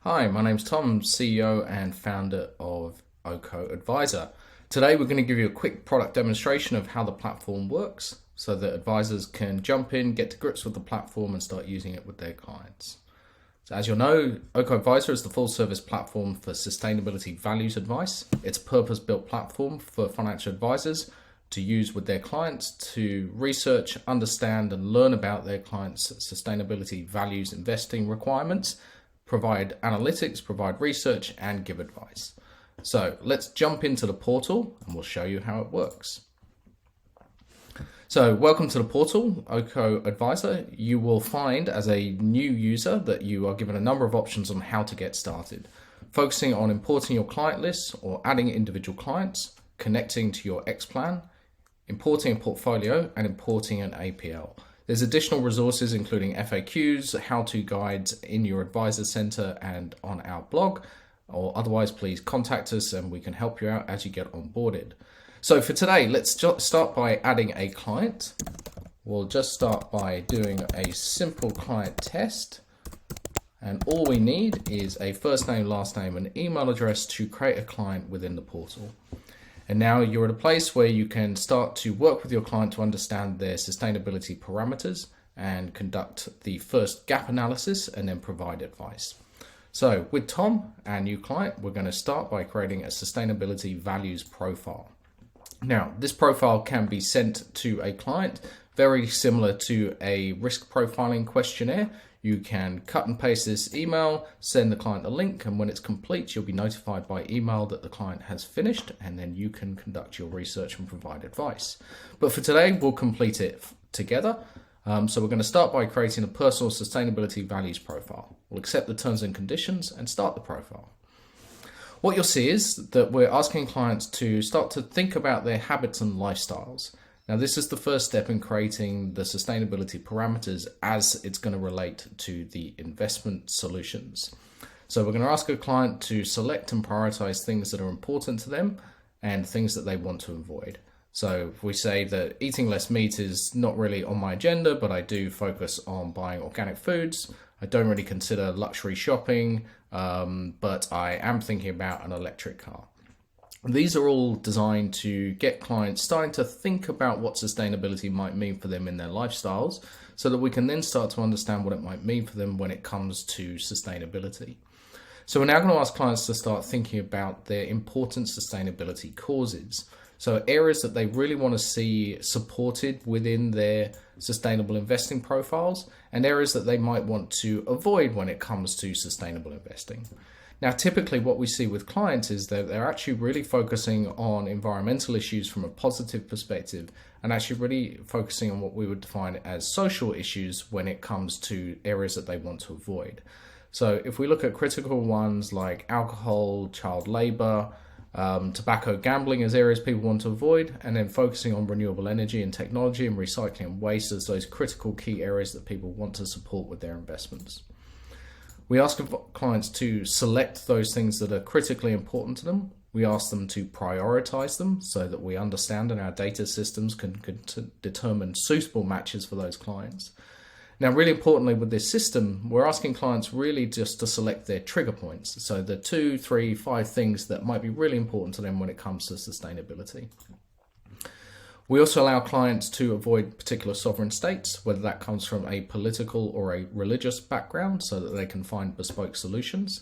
Hi, my name's Tom, CEO and founder of Oko Advisor. Today we're going to give you a quick product demonstration of how the platform works so that advisors can jump in, get to grips with the platform and start using it with their clients. So as you'll know, Oko Advisor is the full service platform for sustainability values advice. It's a purpose-built platform for financial advisors to use with their clients to research, understand and learn about their clients' sustainability values investing requirements, provide analytics, provide research, and give advice. So let's jump into the portal and we'll show you how it works. So welcome to the portal, Oko Advisor. You will find as a new user that you are given a number of options on how to get started, focusing on importing your client lists or adding individual clients, connecting to your X-Plan, importing a portfolio, and importing an APL. There's additional resources including FAQs, how-to guides in your advisor center and on our blog, or otherwise please contact us and we can help you out as you get onboarded. So for today, let's start by adding a client. We'll just start by doing a simple client test. And all we need is a first name, last name, and email address to create a client within the portal. And now you're at a place where you can start to work with your client to understand their sustainability parameters and conduct the first gap analysis and then provide advice. So with Tom, our new client, we're going to start by creating a sustainability values profile. Now, this profile can be sent to a client very similar to a risk profiling questionnaire. You can cut and paste this email, send the client a link, and when it's complete, you'll be notified by email that the client has finished, and then you can conduct your research and provide advice. But for today, we'll complete it together. So we're going to start by creating a personal sustainability values profile. We'll accept the terms and conditions and start the profile. What you'll see is that we're asking clients to start to think about their habits and lifestyles. Now, this is the first step in creating the sustainability parameters as it's going to relate to the investment solutions. So we're going to ask a client to select and prioritize things that are important to them and things that they want to avoid. So if we say that eating less meat is not really on my agenda, but I do focus on buying organic foods. I don't really consider luxury shopping, but I am thinking about an electric car. These are all designed to get clients starting to think about what sustainability might mean for them in their lifestyles so that we can then start to understand what it might mean for them when it comes to sustainability. So we're now going to ask clients to start thinking about their important sustainability causes. So areas that they really want to see supported within their sustainable investing profiles and areas that they might want to avoid when it comes to sustainable investing. Now, typically what we see with clients is that they're actually really focusing on environmental issues from a positive perspective and actually really focusing on what we would define as social issues when it comes to areas that they want to avoid. So if we look at critical ones like alcohol, child labor, tobacco, gambling as areas people want to avoid, and then focusing on renewable energy and technology and recycling and waste as those critical key areas that people want to support with their investments. We ask clients to select those things that are critically important to them. We ask them to prioritize them so that we understand and our data systems can determine suitable matches for those clients. Now, really importantly with this system, we're asking clients really just to select their trigger points. So the 2, 3, 5 things that might be really important to them when it comes to sustainability. We also allow clients to avoid particular sovereign states, whether that comes from a political or a religious background, so that they can find bespoke solutions.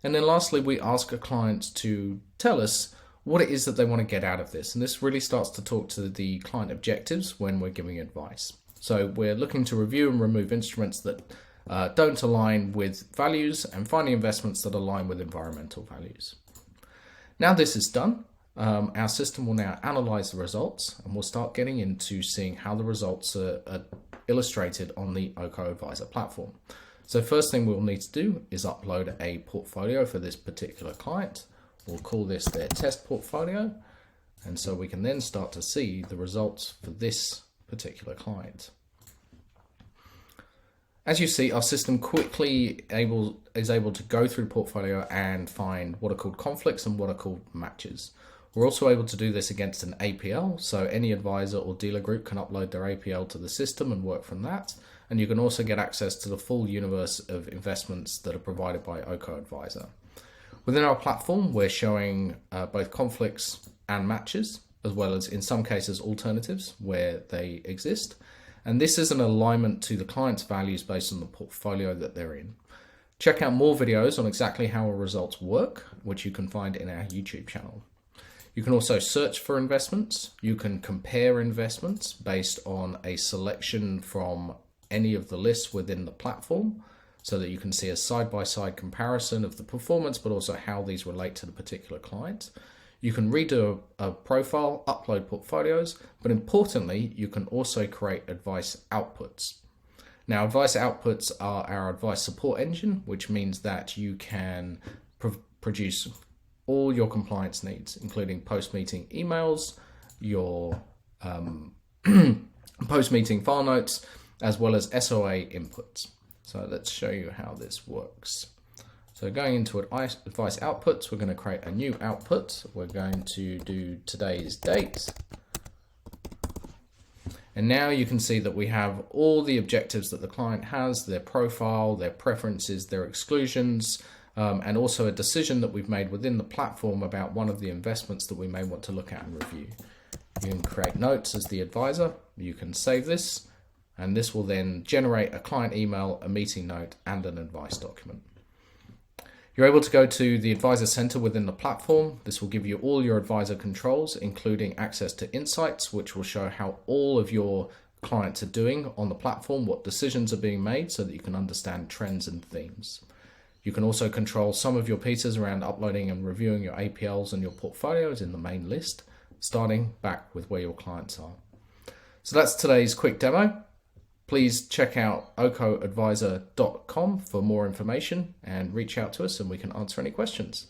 And then lastly, we ask a client to tell us what it is that they want to get out of this. And this really starts to talk to the client objectives when we're giving advice. So we're looking to review and remove instruments that don't align with values and finding investments that align with environmental values. Now this is done. Our system will now analyze the results and we'll start getting into seeing how the results are illustrated on the Oko Advisor platform. So first thing we'll need to do is upload a portfolio for this particular client. We'll call this their test portfolio. And so we can then start to see the results for this particular client. As you see, our system quickly is able to go through the portfolio and find what are called conflicts and what are called matches. We're also able to do this against an APL, so any advisor or dealer group can upload their APL to the system and work from that. and you can also get access to the full universe of investments that are provided by Oko Advisor. Within our platform, we're showing both conflicts and matches, as well as in some cases alternatives where they exist. And this is an alignment to the client's values based on the portfolio that they're in. Check out more videos on exactly how our results work, which you can find in our YouTube channel. You can also search for investments. You can compare investments based on a selection from any of the lists within the platform, so that you can see a side-by-side comparison of the performance, but also how these relate to the particular client. You can redo a profile, upload portfolios, but importantly, you can also create advice outputs. Now, advice outputs are our advice support engine, which means that you can produce all your compliance needs, including post-meeting emails, your post-meeting file notes, as well as SOA inputs. So let's show you how this works. So going into advice outputs, we're going to create a new output. We're going to do today's date. And now you can see that we have all the objectives that the client has, their profile, their preferences, their exclusions, and also a decision that we've made within the platform about one of the investments that we may want to look at and review. You can create notes as the advisor. You can save this, and this will then generate a client email, a meeting note, and an advice document. You're able to go to the Advisor Center within the platform. This will give you all your advisor controls, including access to insights, which will show how all of your clients are doing on the platform, what decisions are being made, so that you can understand trends and themes. You can also control some of your pieces around uploading and reviewing your APLs and your portfolios in the main list, starting back with where your clients are. So that's today's quick demo. Please check out okoadvisor.com for more information and reach out to us and we can answer any questions.